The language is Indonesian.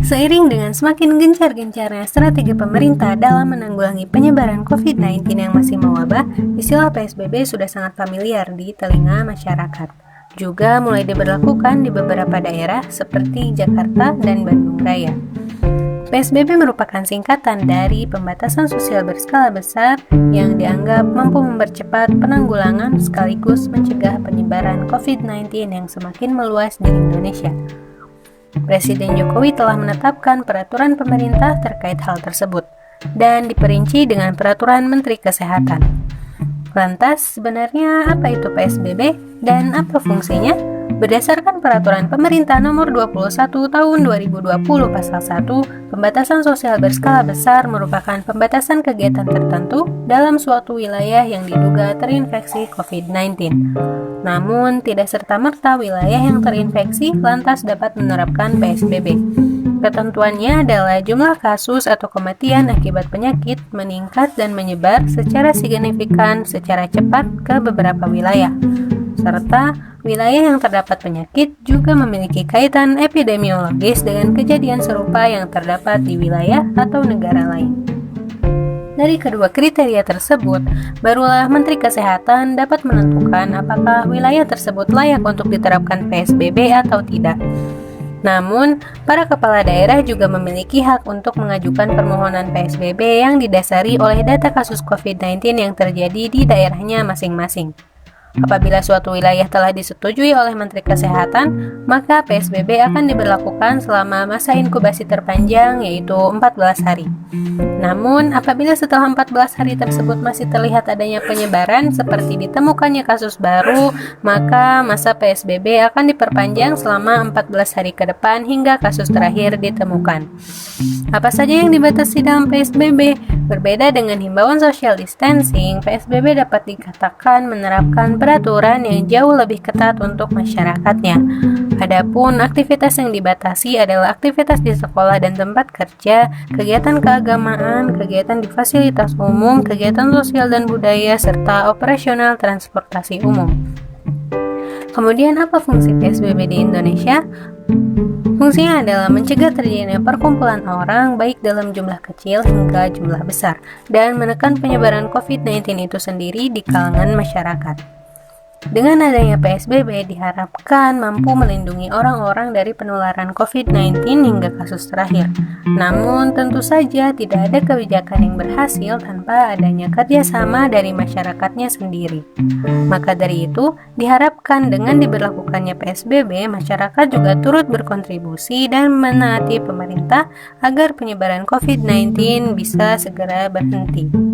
Seiring dengan semakin gencar-gencarnya strategi pemerintah dalam menanggulangi penyebaran COVID-19 yang masih mewabah, istilah PSBB sudah sangat familiar di telinga masyarakat. Juga mulai diberlakukan di beberapa daerah seperti Jakarta dan Bandung Raya. PSBB merupakan singkatan dari pembatasan sosial berskala besar yang dianggap mampu mempercepat penanggulangan sekaligus mencegah penyebaran COVID-19 yang semakin meluas di Indonesia. Presiden Jokowi telah menetapkan peraturan pemerintah terkait hal tersebut dan diperinci dengan peraturan Menteri Kesehatan. Lantas, sebenarnya apa itu PSBB dan apa fungsinya? Berdasarkan peraturan pemerintah nomor 21 tahun 2020 pasal 1, pembatasan sosial berskala besar merupakan pembatasan kegiatan tertentu dalam suatu wilayah yang diduga terinfeksi COVID-19. Namun, tidak serta-merta wilayah yang terinfeksi lantas dapat menerapkan PSBB. Ketentuannya adalah jumlah kasus atau kematian akibat penyakit meningkat dan menyebar secara signifikan secara cepat ke beberapa wilayah, serta wilayah yang terdapat penyakit juga memiliki kaitan epidemiologis dengan kejadian serupa yang terdapat di wilayah atau negara lain. Dari kedua kriteria tersebut, barulah Menteri Kesehatan dapat menentukan apakah wilayah tersebut layak untuk diterapkan PSBB atau tidak. Namun, para kepala daerah juga memiliki hak untuk mengajukan permohonan PSBB yang didasari oleh data kasus COVID-19 yang terjadi di daerahnya masing-masing. Apabila suatu wilayah telah disetujui oleh Menteri Kesehatan, maka PSBB akan diberlakukan selama masa inkubasi terpanjang yaitu 14 hari. Namun, apabila setelah 14 hari tersebut masih terlihat adanya penyebaran seperti ditemukannya kasus baru, maka masa PSBB akan diperpanjang selama 14 hari ke depan hingga kasus terakhir ditemukan. Apa saja yang dibatasi dalam PSBB? Berbeda dengan himbauan social distancing, PSBB dapat dikatakan menerapkan peraturan yang jauh lebih ketat untuk masyarakatnya. Adapun aktivitas yang dibatasi adalah aktivitas di sekolah dan tempat kerja, kegiatan keagamaan, kegiatan di fasilitas umum, kegiatan sosial dan budaya, serta operasional transportasi umum. Kemudian apa fungsi PSBB di Indonesia? Fungsinya adalah mencegah terjadinya perkumpulan orang baik dalam jumlah kecil hingga jumlah besar dan menekan penyebaran COVID-19 itu sendiri di kalangan masyarakat. Dengan adanya PSBB diharapkan mampu melindungi orang-orang dari penularan COVID-19 hingga kasus terakhir. Namun tentu saja tidak ada kebijakan yang berhasil tanpa adanya kerjasama dari masyarakatnya sendiri. Maka dari itu, diharapkan dengan diberlakukannya PSBB, masyarakat juga turut berkontribusi dan menaati pemerintah agar penyebaran COVID-19 bisa segera berhenti.